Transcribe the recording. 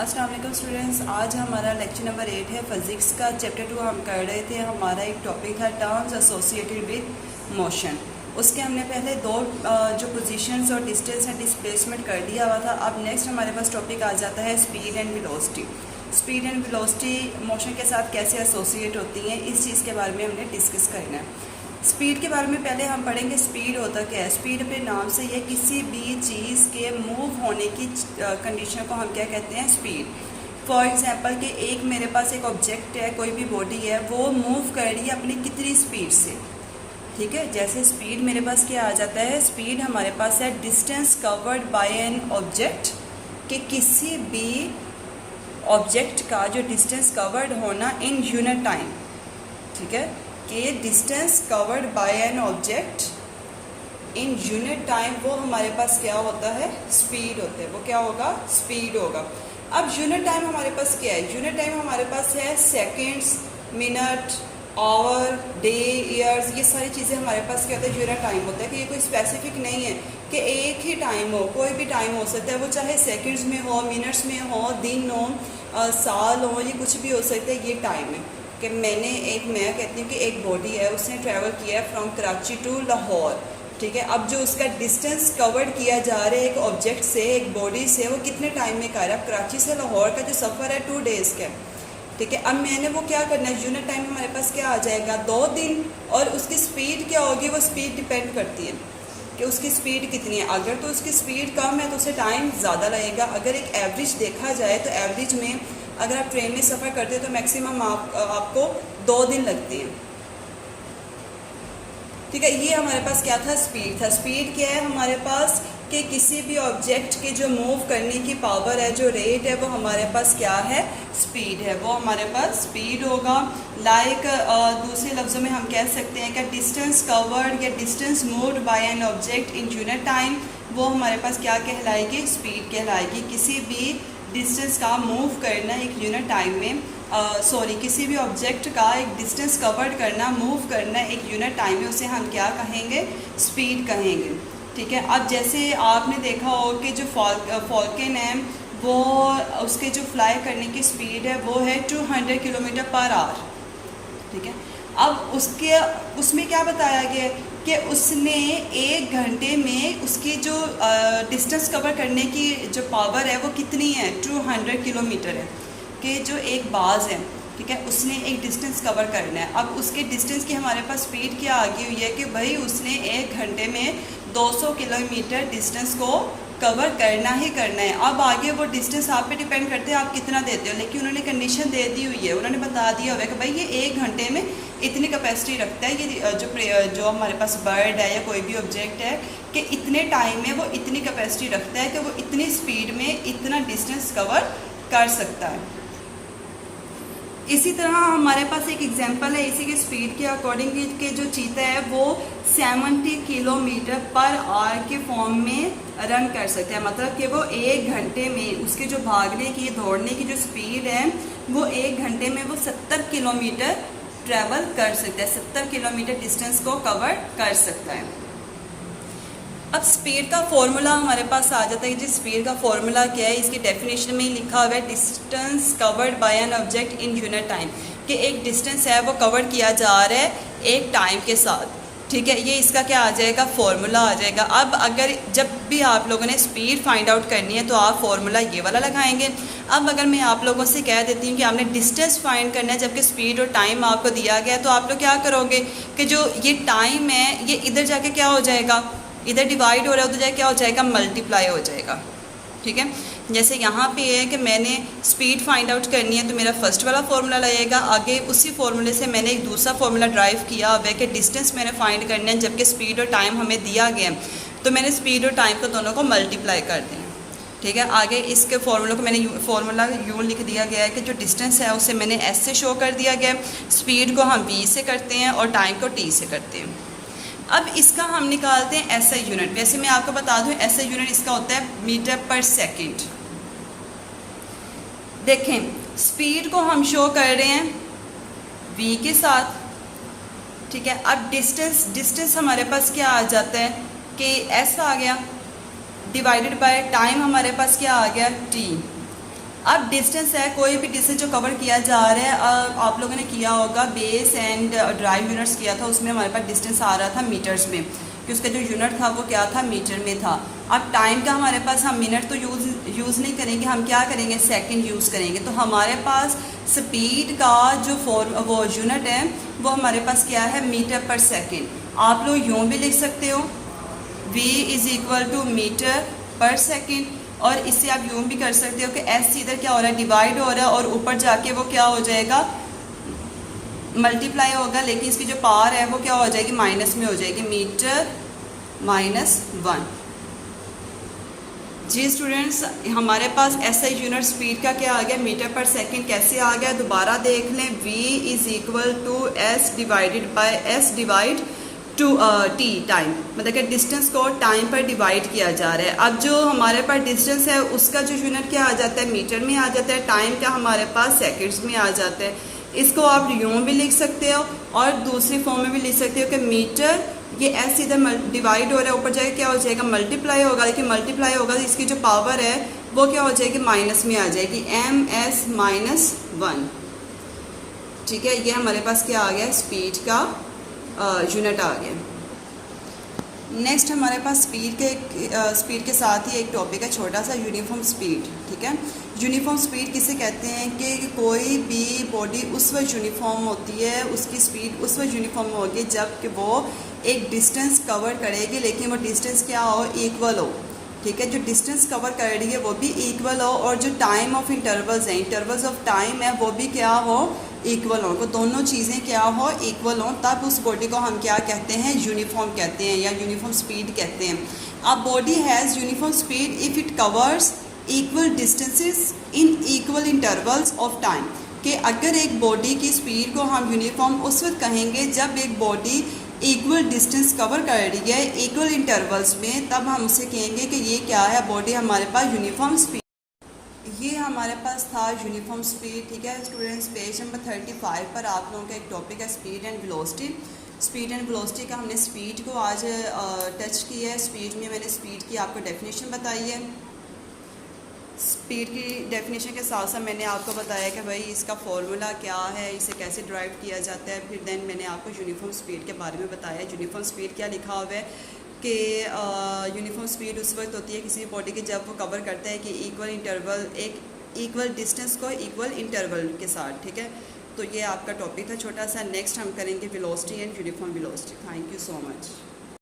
अस्सलाम वालेकुम स्टूडेंट्स। आज हमारा लेक्चर नंबर 8 है फिज़िक्स का। चैप्टर 2 हम कर रहे थे। हमारा एक टॉपिक था टर्म्स एसोसिएटेड विद मोशन। उसके हमने पहले दो जो पोजीशंस और डिस्टेंस एंड डिस्प्लेसमेंट कर दिया हुआ था। अब नेक्स्ट हमारे पास टॉपिक आ जाता है speed and velocity. Speed and velocity motion के साथ कैसे एसोसिएट होती हैं, इस चीज़ के बारे में हमने डिस्कस करना है। स्पीड के बारे में पहले हम पढ़ेंगे स्पीड होता क्या है। स्पीड अपने नाम से ये किसी भी चीज़ के मूव होने की कंडीशन को हम क्या कहते हैं, स्पीड। फॉर एग्जांपल कि एक मेरे पास एक ऑब्जेक्ट है, कोई भी बॉडी है, वो मूव कर रही है अपनी कितनी स्पीड से। ठीक है, जैसे स्पीड मेरे पास क्या आ जाता है, स्पीड हमारे पास है distance covered by an object, कि किसी भी ऑब्जेक्ट का जो डिस्टेंस कवर्ड होना इन यूनिट टाइम। ठीक है, कि distance covered by an object in unit time, वो हमारे पास क्या होता है, स्पीड होता है। वो क्या होगा, स्पीड होगा। अब यूनिट टाइम हमारे पास क्या है, यूनिट टाइम हमारे पास है seconds, minute, hour, day, years. ये सारी चीज़ें हमारे पास क्या होता है, यूनिट टाइम होता है। कि ये कोई स्पेसिफिक नहीं है कि एक ही टाइम हो, कोई भी टाइम हो सकता है। वो चाहे सेकंड्स में हो, मिनट्स में हो, दिन हो, साल हो, ये कुछ भी हो सकता है। ये टाइम है कि मैं कहती हूँ कि एक बॉडी है, उसने ट्रैवल किया है फ्रॉम कराची टू लाहौर। ठीक है, अब जो उसका डिस्टेंस कवर्ड किया जा रहा है एक ऑब्जेक्ट से, एक बॉडी से, वो कितने टाइम में कर रहा है। कराची से लाहौर का जो सफ़र है 2 डेज़ का। ठीक है, अब मैंने वो क्या करना है, यूनिट टाइम हमारे पास क्या आ जाएगा, 2 दिन। और उसकी स्पीड क्या होगी, वो स्पीड डिपेंड करती है कि उसकी स्पीड कितनी है। अगर तो उसकी स्पीड कम है तो उसे टाइम ज़्यादा लगेगा। अगर एक एवरेज देखा जाए तो एवरेज में अगर आप ट्रेन में सफ़र करते हो तो मैक्सिमम आपको 2 दिन लगते हैं। ठीक है, ये हमारे पास क्या था, स्पीड था। स्पीड क्या है हमारे पास, कि किसी भी ऑब्जेक्ट के जो मूव करने की पावर है, जो रेट है, वो हमारे पास क्या है, स्पीड है। वो हमारे पास स्पीड होगा। लाइक दूसरे लफ्ज़ों में हम कह सकते हैं कि डिस्टेंस कवर्ड या distance moved by an object in unit time, वो हमारे पास क्या कहलाएगी, स्पीड कहलाएगी। किसी भी डिस्टेंस का मूव करना एक यूनिट टाइम में, किसी भी ऑब्जेक्ट का एक डिस्टेंस कवर्ड करना, मूव करना एक यूनिट टाइम में, उसे हम क्या कहेंगे, स्पीड कहेंगे। ठीक है, अब जैसे आपने देखा हो कि जो फॉल्कन है, वो उसके जो फ्लाई करने की स्पीड है वो है 200 किलोमीटर पर आवर। ठीक है, अब उसमें क्या बताया गया है कि उसने 1 घंटे में उसकी जो डिस्टेंस कवर करने की जो पावर है वो कितनी है, 200 किलोमीटर है। कि जो एक बाज है, ठीक है, उसने एक डिस्टेंस कवर करना है। अब उसके डिस्टेंस की हमारे पास स्पीड क्या आ गई हुई है कि भाई उसने 1 घंटे में 200 किलोमीटर डिस्टेंस को कवर करना ही करना है। अब आगे वो डिस्टेंस आप पे डिपेंड करते हैं आप कितना देते हो, लेकिन उन्होंने कंडीशन दे दी हुई है, उन्होंने बता दिया हुआ है कि भाई ये 1 घंटे में इतनी कैपेसिटी रखता है। ये जो हमारे पास बर्ड है या कोई भी ऑब्जेक्ट है, कि इतने टाइम में वो इतनी कैपेसिटी रखता है कि वो इतनी स्पीड में इतना डिस्टेंस कवर कर सकता है। इसी तरह हमारे पास एक एग्जांपल है इसी के स्पीड के अकॉर्डिंग कि जो चीता है वो 70 किलोमीटर पर आवर के फॉर्म में रन कर सकता है। मतलब कि वो 1 घंटे में उसके जो भागने की, दौड़ने की जो स्पीड है, वो 1 घंटे में वो 70 किलोमीटर ट्रैवल कर सकता है, 70 किलोमीटर डिस्टेंस को कवर कर सकता है। अब स्पीड का फॉर्मूला हमारे पास आ जाता है। जी, स्पीड का फॉर्मूला क्या है, इसकी डेफिनेशन में लिखा हुआ है distance covered by an object in unit time, कि एक डिस्टेंस है वो कवर किया जा रहा है एक टाइम के साथ। ठीक है, ये इसका क्या आ जाएगा, फॉर्मूला आ जाएगा। अब अगर जब भी आप लोगों ने स्पीड फाइंड आउट करनी है तो आप फॉर्मूला ये वाला लगाएंगे। अब अगर मैं आप लोगों से कह देती हूँ कि आपने डिस्टेंस फाइंड करना है जबकि स्पीड और टाइम आपको दिया गया है, तो आप लोग क्या करोगे कि जो ये टाइम है ये इधर जाके क्या हो जाएगा, इधर डिवाइड हो रहा है, उधर जाके क्या हो जाएगा, मल्टीप्लाई हो जाएगा। ठीक है, जैसे यहाँ पे है कि मैंने स्पीड फाइंड आउट करनी है तो मेरा फर्स्ट वाला फार्मूला लगेगा। आगे उसी फार्मूले से मैंने एक दूसरा फार्मूला ड्राइव किया हुआ है कि डिस्टेंस मैंने फाइंड करना है जबकि स्पीड और टाइम हमें दिया गया है, तो मैंने स्पीड और टाइम को दोनों को मल्टीप्लाई कर दिया। ठीक है, आगे इसके फार्मूले को मैंने फार्मूला यूँ लिख दिया गया है कि जो डिस्टेंस है उसे मैंने एस से शो कर दिया गया, स्पीड को हम वी से करते हैं और टाइम को टी से करते हैं। अब इसका हम निकालते हैं एसआई यूनिट। वैसे मैं आपको बता दूं एसआई यूनिट इसका होता है मीटर पर सेकंड। देखें, स्पीड को हम शो कर रहे हैं v के साथ। ठीक है, अब डिस्टेंस हमारे पास क्या आ जाता है कि s आ गया, डिवाइडेड बाय टाइम हमारे पास क्या आ गया, t। अब डिस्टेंस है, कोई भी डिस्टेंस जो कवर किया जा रहा है, आप लोगों ने किया होगा बेस एंड ड्राइव यूनिट्स किया था, उसमें हमारे पास डिस्टेंस आ रहा था मीटर्स में, कि उसका जो यूनिट था वो क्या था, मीटर में था। अब टाइम का हमारे पास, हम मिनट तो यूज़ नहीं करेंगे, हम क्या करेंगे, सेकंड यूज़ करेंगे। तो हमारे पास स्पीड का जो वो यूनिट है वो हमारे पास क्या है, मीटर पर सेकेंड। आप लोग यूँ भी लिख सकते हो, v = मीटर पर सेकेंड, और इससे आप यूँ भी कर सकते हो कि s इधर क्या हो रहा है, डिवाइड हो रहा है, और ऊपर जाके वो क्या हो जाएगा, मल्टीप्लाई होगा, लेकिन इसकी जो पावर है वो क्या हो जाएगी, माइनस में हो जाएगी, मीटर -1। जी स्टूडेंट्स, हमारे पास ऐसा यूनिट स्पीड का क्या आ गया, मीटर पर सेकंड। कैसे आ गया, दोबारा देख लें, v = s divided by s divide two t time, मतलब कि डिस्टेंस को टाइम पर डिवाइड किया जा रहा है। अब जो हमारे पास डिस्टेंस है उसका जो यूनिट क्या आ जाता है, मीटर में आ जाता है, टाइम का हमारे पास सेकंड्स में आ जाता है। इसको आप यूँ भी लिख सकते हो और दूसरी फॉर्म में भी लिख सकते हो कि मीटर, ये s इधर डिवाइड हो रहा है, ऊपर जाके क्या हो जाएगा, मल्टीप्लाई होगा, लेकिन मल्टीप्लाई होगा तो इसकी जो पावर है वो क्या हो जाएगी, माइनस में आ जाएगी, ms-1। ठीक है, ये हमारे पास क्या आ गया, स्पीड का यूनिट आ गया। नेक्स्ट हमारे पास स्पीड के साथ ही एक टॉपिक है छोटा सा, यूनिफॉर्म स्पीड। ठीक है, यूनिफॉर्म स्पीड किसे कहते हैं कि कोई भी बॉडी उस वक्त यूनिफॉर्म होती है, उसकी स्पीड उस वक्त यूनिफॉर्म होगी जब कि वो एक डिस्टेंस कवर करेगी, लेकिन वो डिस्टेंस क्या हो, इक्वल हो। ठीक है, जो डिस्टेंस कवर कर रही है वो भी इक्वल हो, और जो टाइम ऑफ इंटरवल्स हैं, इंटरवल्स ऑफ टाइम है, वो भी क्या हो, इक्वल हो। तो दोनों चीज़ें क्या हो, इक्वल हो, तब उस बॉडी को हम क्या कहते हैं, यूनिफॉर्म कहते हैं या यूनिफॉर्म स्पीड कहते हैं। अब body has uniform speed if it covers equal distances in equal intervals of time, कि अगर एक बॉडी की स्पीड को हम यूनिफॉर्म उस वक्त कहेंगे जब एक बॉडी इक्वल डिस्टेंस कवर कर रही है इक्वल इंटरवल्स में, तब हम उसे कहेंगे कि ये क्या है, बॉडी हमारे पास यूनिफॉर्म स्पीड। ये हमारे पास था यूनिफॉर्म स्पीड। ठीक है स्टूडेंट्स, पेज नंबर 35 पर आप लोगों का एक टॉपिक है speed and velocity. Speed and velocity का हमने स्पीड को आज टच किया है। स्पीड में मैंने स्पीड की आपको डेफिनेशन बताई है। स्पीड की डेफिनेशन के साथ साथ मैंने आपको बताया कि भाई इसका फॉर्मूला क्या है, इसे कैसे ड्राइव किया जाता है। फिर देन मैंने आपको यूनिफॉर्म स्पीड के बारे में बताया। यूनिफॉर्म स्पीड क्या लिखा हुआ है कि यूनिफॉर्म स्पीड उस वक्त होती है किसी बॉडी की जब वो कवर करता है कि इक्वल इंटरवल, एक इक्वल डिस्टेंस को इक्वल इंटरवल के साथ। ठीक है, तो ये आपका टॉपिक था छोटा सा। नेक्स्ट हम करेंगे velocity and uniform velocity. Thank you so much.